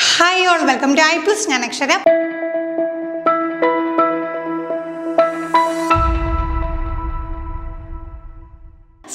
Hi all, welcome to iPlus. ഞാൻ അക്ഷര.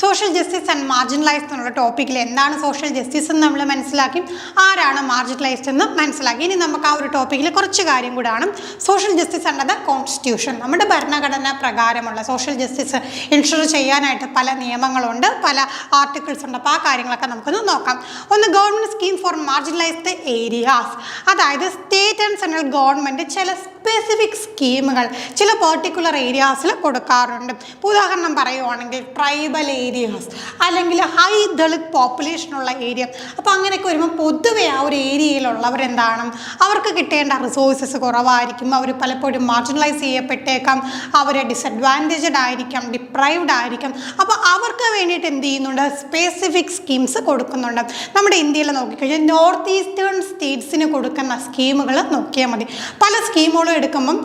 Social justice and marginalised എന്നുള്ള ടോപ്പിക്കിൽ എന്താണ് സോഷ്യൽ ജസ്റ്റിസ് എന്ന് നമ്മൾ മനസ്സിലാക്കി, ആരാണ് മാർജിനലൈസ്ഡ് എന്ന് മനസ്സിലാക്കി. ഇനി നമുക്ക് ആ ഒരു ടോപ്പിക്കിൽ കുറച്ച് കാര്യം കൂടാണ്. Social justice under the constitution, നമ്മുടെ ഭരണഘടന പ്രകാരമുള്ള സോഷ്യൽ ജസ്റ്റിസ് ഇൻഷുർ ചെയ്യാനായിട്ട് പല നിയമങ്ങളുണ്ട്, പല ആർട്ടിക്കിൾസ് ഉണ്ട്. അപ്പോൾ ആ കാര്യങ്ങളൊക്കെ നമുക്കൊന്ന് നോക്കാം. ഒന്ന്, government scheme for marginalised areas, അതായത് സ്റ്റേറ്റ് ആൻഡ് സെൻട്രൽ ഗവൺമെൻറ് ചില സ്പെസിഫിക് സ്കീമുകൾ ചില പെർട്ടിക്കുലർ ഏരിയാസിൽ കൊടുക്കാറുണ്ട്. ഉദാഹരണം പറയുവാണെങ്കിൽ ട്രൈബൽ ഏരിയാസ് അല്ലെങ്കിൽ ഹൈ ദളിത് പോപ്പുലേഷനുള്ള ഏരിയ. അപ്പോൾ അങ്ങനെയൊക്കെ വരുമ്പോൾ പൊതുവെ ആ ഒരു ഏരിയയിലുള്ളവരെന്താണ്, അവർക്ക് കിട്ടേണ്ട റിസോഴ്സസ് കുറവായിരിക്കും, അവർ പലപ്പോഴും മാർജിനലൈസ് ചെയ്യപ്പെട്ടേക്കാം, അവർ ഡിസഡ്വാൻറ്റേജഡ് ആയിരിക്കാം, ഡിപ്രൈവ്ഡ് ആയിരിക്കാം. അപ്പോൾ അവർക്ക് വേണ്ടിയിട്ട് എന്ത് ചെയ്യുന്നുണ്ട്, സ്പെസിഫിക് സ്കീംസ് കൊടുക്കുന്നുണ്ട്. നമ്മുടെ ഇന്ത്യയിൽ നോക്കിക്കഴിഞ്ഞാൽ നോർത്ത് ഈസ്റ്റേൺ സ്റ്റേറ്റ്സിന് കൊടുക്കുന്ന സ്കീമുകൾ നോക്കിയാൽ മതി. പല സ്കീമുകളും എടുക്കുമ്പം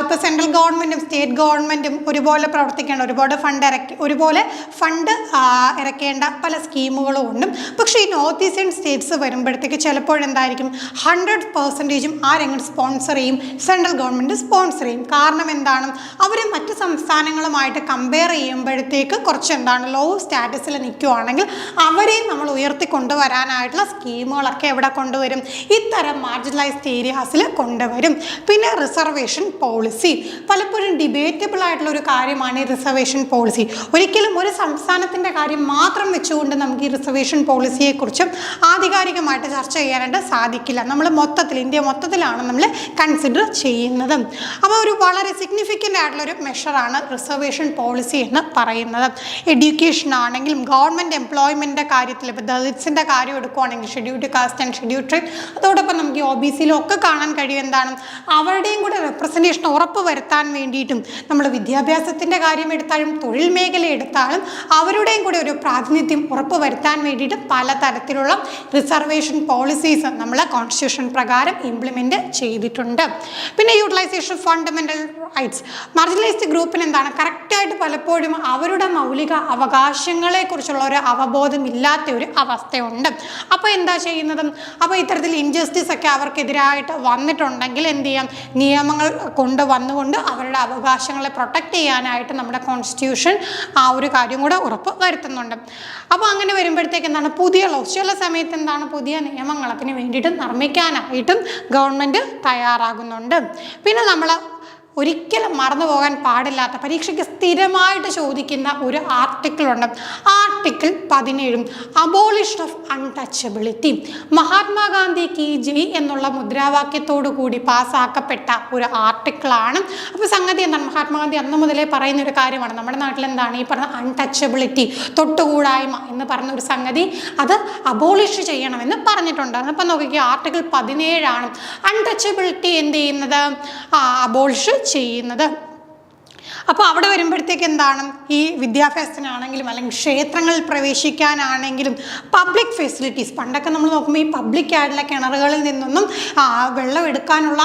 ഇപ്പോൾ സെൻട്രൽ ഗവൺമെൻറ്റും സ്റ്റേറ്റ് ഗവൺമെൻറ്റും ഒരുപോലെ പ്രവർത്തിക്കേണ്ട, ഒരുപോലെ ഫണ്ട് ഇറക്കേണ്ട പല സ്കീമുകളും ഉണ്ട്. പക്ഷേ ഈ നോർത്ത് ഈസ്റ്റേൺ സ്റ്റേറ്റ്സ് വരുമ്പോഴത്തേക്ക് ചിലപ്പോഴെന്തായിരിക്കും 100% ആരെങ്കിലും സ്പോൺസർ ചെയ്യും, സെൻട്രൽ ഗവൺമെൻറ് സ്പോൺസർ ചെയ്യും. കാരണം എന്താണ്, അവർ മറ്റ് സംസ്ഥാനങ്ങളുമായിട്ട് കമ്പയർ ചെയ്യുമ്പോഴത്തേക്ക് കുറച്ച് എന്താണ് ലോ സ്റ്റാറ്റസിൽ നിൽക്കുകയാണെങ്കിൽ അവരെയും നമ്മൾ ഉയർത്തിക്കൊണ്ടുവരാനായിട്ടുള്ള സ്കീമുകളൊക്കെ എവിടെ കൊണ്ടുവരും, ഇത്തരം മാർജിനലൈസ്ഡ് ഏരിയാസിൽ കൊണ്ടുവരും. പിന്നെ റിസർവേഷൻ പോളിസി, പലപ്പോഴും ഡിബേറ്റബിൾ ആയിട്ടുള്ള ഒരു കാര്യമാണ് ഈ റിസർവേഷൻ പോളിസി. ഒരിക്കലും ഒരു സംസ്ഥാനത്തിൻ്റെ കാര്യം മാത്രം വെച്ചുകൊണ്ട് നമുക്ക് ഈ റിസർവേഷൻ പോളിസിയെക്കുറിച്ച് ആധികാരികമായിട്ട് ചർച്ച ചെയ്യാനായിട്ട് സാധിക്കില്ല. നമ്മൾ മൊത്തത്തിൽ ഇന്ത്യ മൊത്തത്തിലാണ് നമ്മൾ കൺസിഡർ ചെയ്യുന്നത്. അപ്പോൾ ഒരു വളരെ സിഗ്നിഫിക്കൻ്റ് ആയിട്ടുള്ളൊരു മെഷറാണ് റിസർവേഷൻ പോളിസി എന്ന് പറയുന്നത്. എഡ്യൂക്കേഷൻ ആണെങ്കിലും ഗവൺമെൻറ് എംപ്ലോയ്മെൻറ്റിൻ്റെ കാര്യത്തിൽ, ഇപ്പോൾ ദളിറ്റ്സിൻ്റെ കാര്യം എടുക്കുകയാണെങ്കിൽ scheduled caste and scheduled tribe, അതോടൊപ്പം നമുക്ക് ഈ OBCയിലൊക്കെ കാണാൻ കഴിയും എന്താണ്, അവരുടെയും കൂടെ റെപ്രസെൻറ്റേഷൻ ഉറപ്പ് വരുത്താൻ വേണ്ടിയിട്ടും നമ്മൾ വിദ്യാഭ്യാസത്തിൻ്റെ കാര്യം എടുത്താലും തൊഴിൽ മേഖല എടുത്താലും അവരുടെയും കൂടെ ഒരു പ്രാതിനിധ്യം ഉറപ്പ് വരുത്താൻ വേണ്ടിയിട്ട് പലതരത്തിലുള്ള റിസർവേഷൻ പോളിസീസ് നമ്മൾ കോൺസ്റ്റിറ്റ്യൂഷൻ പ്രകാരം ഇംപ്ലിമെൻറ്റ് ചെയ്തിട്ടുണ്ട്. പിന്നെ utilisation of fundamental rights, marginalised ഗ്രൂപ്പിന് എന്താണ് കറക്റ്റായിട്ട് പലപ്പോഴും അവരുടെ മൗലിക അവകാശങ്ങളെക്കുറിച്ചുള്ള ഒരു അവബോധം ഇല്ലാത്ത ഒരു അവസ്ഥയുണ്ട്. അപ്പോൾ എന്താ ചെയ്യുന്നത്, അപ്പോൾ ഇത്തരത്തിൽ ഇൻജസ്റ്റിസ് ഒക്കെ അവർക്കെതിരായിട്ട് വന്നിട്ടുണ്ടെങ്കിൽ എന്ത് ചെയ്യാം, നിയമങ്ങൾ കൊണ്ടുവന്നുകൊണ്ട് അവരുടെ അവകാശങ്ങളെ പ്രൊട്ടക്റ്റ് ചെയ്യാനായിട്ട് നമ്മുടെ കോൺസ്റ്റിറ്റ്യൂഷൻ ആ ഒരു കാര്യം കൂടെ ഉറപ്പ് വരുത്തുന്നുണ്ട്. അപ്പോൾ അങ്ങനെ വരുമ്പോഴത്തേക്ക് എന്താണ്, പുതിയ ലോസ് ചില സമയത്ത് എന്താണ് പുതിയ നിയമങ്ങൾ അതിന് വേണ്ടിയിട്ട് നിർമ്മിക്കാനായിട്ടും ഗവൺമെൻറ് തയ്യാറാകുന്നുണ്ട്. പിന്നെ നമ്മൾ ഒരിക്കലും മറന്നു പോകാൻ പാടില്ലാത്ത, പരീക്ഷയ്ക്ക് സ്ഥിരമായിട്ട് ചോദിക്കുന്ന ഒരു ആർട്ടിക്കിളുണ്ട്, article 17, abolition of untouchability. Mahatma Gandhi കി ജയ് എന്നുള്ള മുദ്രാവാക്യത്തോടു കൂടി പാസ്സാക്കപ്പെട്ട ഒരു ആർട്ടിക്കിളാണ്. അപ്പോൾ സംഗതി എന്താണ്, മഹാത്മാഗാന്ധി അന്ന് മുതലേ പറയുന്ന ഒരു കാര്യമാണ്, നമ്മുടെ നാട്ടിൽ എന്താണ് ഈ പറഞ്ഞ അൺടച്ചബിലിറ്റി, തൊട്ടുകൂടായ്മ എന്ന് പറഞ്ഞ ഒരു സംഗതി അത് അബോളിഷ് ചെയ്യണമെന്ന് പറഞ്ഞിട്ടുണ്ട്. അപ്പം നോക്കിക്കുക, ആർട്ടിക്കിൾ 17 അൺടച്ചബിലിറ്റി എന്ത് ചെയ്യുന്നത്, അബോളിഷ് ചെയ്യുന്നത്. അപ്പോൾ അവിടെ വരുമ്പോഴത്തേക്ക് എന്താണ്, ഈ വിദ്യാഭ്യാസത്തിനാണെങ്കിലും അല്ലെങ്കിൽ ക്ഷേത്രങ്ങളിൽ പ്രവേശിക്കാനാണെങ്കിലും പബ്ലിക് ഫെസിലിറ്റീസ്, പണ്ടൊക്കെ നമ്മൾ നോക്കുമ്പോൾ ഈ പബ്ലിക് ആയിട്ടുള്ള കിണറുകളിൽ നിന്നൊന്നും വെള്ളം എടുക്കാനുള്ള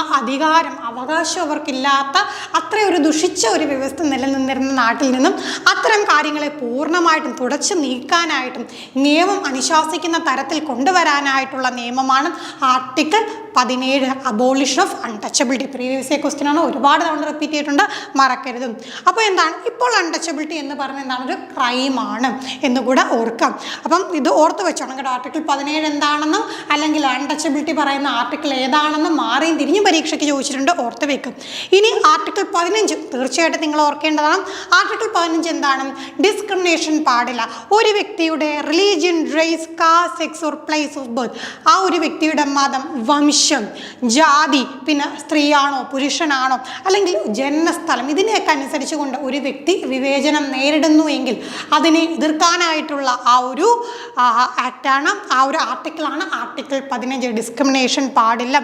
അവകാശം അവർക്കില്ലാത്ത അത്രയൊരു ദുഷിച്ച ഒരു വ്യവസ്ഥ നിലനിന്നിരുന്ന നാട്ടിൽ നിന്നും അത്തരം കാര്യങ്ങളെ പൂർണ്ണമായിട്ടും തുടച്ചു നീക്കാനായിട്ടും നിയമം അനുശാസിക്കുന്ന തരത്തിൽ കൊണ്ടുവരാനായിട്ടുള്ള നിയമമാണ് article 17, abolition of untouchability. Previous ക്വസ്റ്റ്യനാണ്, ഒരുപാട് തവണ റിപ്പീറ്റ് ചെയ്തിട്ടുണ്ട്, മറക്കരുത്. അപ്പോൾ എന്താണ്, ഇപ്പോൾ അൺടച്ചബിലിറ്റി എന്ന് പറഞ്ഞാൽ എന്താണ്, ഒരു ക്രൈമാണ് എന്നുകൂടെ ഓർക്കാം. അപ്പം ഇത് ഓർത്ത് വെച്ചോണം കേട്ടോ, ആർട്ടിക്കിൾ 17 എന്താണെന്നും അല്ലെങ്കിൽ അൺടച്ചബിലിറ്റി പറയുന്ന ആർട്ടിക്കിൾ ഏതാണെന്നും മാറിയും തിരിഞ്ഞും പരീക്ഷയ്ക്ക് ചോദിച്ചിട്ടുണ്ട്, ഓർത്ത് വെക്കും. ഇനി ആർട്ടിക്കിൾ 15 തീർച്ചയായിട്ടും നിങ്ങൾ ഓർക്കേണ്ടതാണ്. ആർട്ടിക്കിൾ 15 എന്താണ്, ഡിസ്ക്രിമിനേഷൻ പാടില്ല. ഒരു വ്യക്തിയുടെ religion, race, caste, sex or place of birth, ആ ഒരു വ്യക്തിയുടെ മതം, വംശം, ജാതി, പിന്നെ സ്ത്രീയാണോ പുരുഷനാണോ അല്ലെങ്കിൽ ജന്മസ്ഥലം, ഇതിനെയൊക്കെ അനുസരിച്ച് കൊണ്ട് ഒരു വ്യക്തി വിവേചനം നേരിടുന്നു എങ്കിൽ അതിനെ എതിർക്കാനായിട്ടുള്ള ആ ഒരു ആക്റ്റാണ്, ആ ഒരു ആർട്ടിക്കിളാണ് ആർട്ടിക്കിൾ 15, ഡിസ്ക്രിമിനേഷൻ പാടില്ല.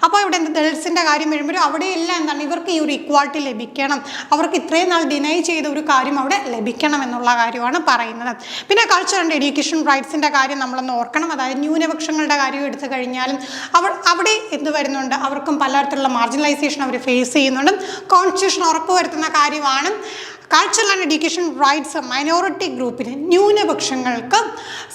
അപ്പോൾ ഇവിടെ ദളിറ്റ്സിൻ്റെ കാര്യം വരുമ്പോൾ അവിടെയെല്ലാം എന്താണ്, ഇവർക്ക് ഈ ഒരു ഇക്വാളിറ്റി ലഭിക്കണം, അവർക്ക് ഇത്രയും നാൾ ഡിനൈ ചെയ്ത ഒരു കാര്യം അവിടെ ലഭിക്കണം എന്നുള്ള കാര്യമാണ് പറയുന്നത്. പിന്നെ കൾച്ചർ ആൻഡ് എഡ്യൂക്കേഷൻ റൈറ്റ്സിൻ്റെ കാര്യം നമ്മളൊന്ന് ഓർക്കണം. അതായത് ന്യൂനപക്ഷങ്ങളുടെ കാര്യം എടുത്തു കഴിഞ്ഞാലും അവിടെ എന്ത് വരുന്നുണ്ട്, അവർക്കും പലതരത്തിലുള്ള മാർജിനലൈസേഷൻ അവർ ഫേസ് ചെയ്യുന്നുണ്ട്. കോൺസ്റ്റിറ്റ്യൂഷൻ ഉറപ്പുവരുത്തുന്ന കാര്യം കാര്യമാണ്. Cultural and education rights minority ഗ്രൂപ്പിന്, ന്യൂനപക്ഷങ്ങൾക്ക്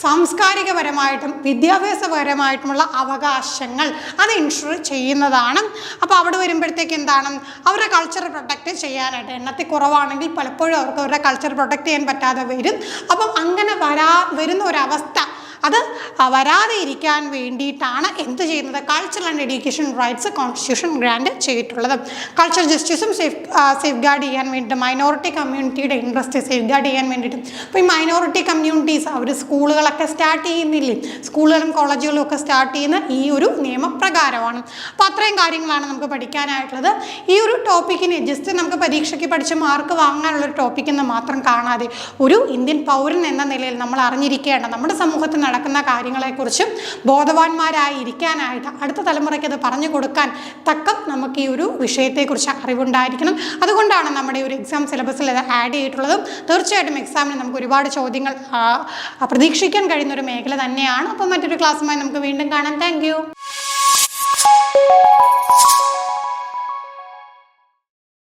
സാംസ്കാരികപരമായിട്ടും വിദ്യാഭ്യാസപരമായിട്ടുമുള്ള അവകാശങ്ങൾ അത് ഇൻഷുർ ചെയ്യുന്നതാണ്. അപ്പോൾ അവിടെ വരുമ്പോഴത്തേക്ക് എന്താണ്, അവരുടെ കൾച്ചർ പ്രൊട്ടക്റ്റ് ചെയ്യാനായിട്ട് എണ്ണത്തിൽ കുറവാണെങ്കിൽ പലപ്പോഴും അവർക്ക് അവരുടെ കൾച്ചർ പ്രൊട്ടക്റ്റ് ചെയ്യാൻ പറ്റാതെ വരും. അപ്പം അങ്ങനെ വരുന്ന ഒരവസ്ഥ അത് വരാതെ ഇരിക്കാൻ വേണ്ടിയിട്ടാണ് എന്ത് ചെയ്യുന്നത്, cultural and education rights constitution grand ചെയ്തിട്ടുള്ളത്. കൾച്ചറൽ ജസ്റ്റിസും സേഫ് ഗാർഡ് ചെയ്യാൻ വേണ്ടിയിട്ട്, മൈനോറിറ്റി കമ്മ്യൂണിറ്റിയുടെ ഇൻട്രസ്റ്റ് സേഫ് ഗാർഡ് ചെയ്യാൻ വേണ്ടിയിട്ട്. അപ്പോൾ ഈ മൈനോറിറ്റി കമ്മ്യൂണിറ്റീസ് അവർ സ്കൂളുകളൊക്കെ സ്റ്റാർട്ട് ചെയ്യുന്നില്ലേ, സ്കൂളുകളും കോളേജുകളും ഒക്കെ സ്റ്റാർട്ട് ചെയ്യുന്ന ഈ ഒരു നിയമപ്രകാരമാണ്. അപ്പോൾ അത്രയും കാര്യങ്ങളാണ് നമുക്ക് പഠിക്കാനായിട്ടുള്ളത്. ഈ ഒരു ടോപ്പിക്കിന് ജസ്റ്റ് നമുക്ക് പരീക്ഷയ്ക്ക് പഠിച്ച് മാർക്ക് വാങ്ങാനുള്ളൊരു ടോപ്പിക്കെന്ന് മാത്രം കാണാതെ ഒരു ഇന്ത്യൻ പൗരൻ എന്ന നിലയിൽ നമ്മൾ അറിഞ്ഞിരിക്കേണ്ട, നമ്മുടെ സമൂഹത്തിൽ നടക്കുന്ന കാര്യങ്ങളെക്കുറിച്ചും ബോധവാന്മാരായിരിക്കാനായിട്ട് അടുത്ത തലമുറയ്ക്ക് അത് പറഞ്ഞു കൊടുക്കാൻ തക്കം നമുക്ക് ഈ ഒരു വിഷയത്തെക്കുറിച്ച് അറിവുണ്ടായിരിക്കണം. അതുകൊണ്ടാണ് നമ്മുടെ ഒരു എക്സാം സിലബസിൽ അത് ആഡ് ചെയ്തിട്ടുള്ളതും. തീർച്ചയായിട്ടും എക്സാമിന് നമുക്ക് ഒരുപാട് ചോദ്യങ്ങൾ പ്രതീക്ഷിക്കാൻ കഴിയുന്ന ഒരു മേഖല തന്നെയാണ്. അപ്പോൾ മറ്റൊരു ക്ലാസ്സുമായി നമുക്ക് വീണ്ടും കാണാം. Thank you.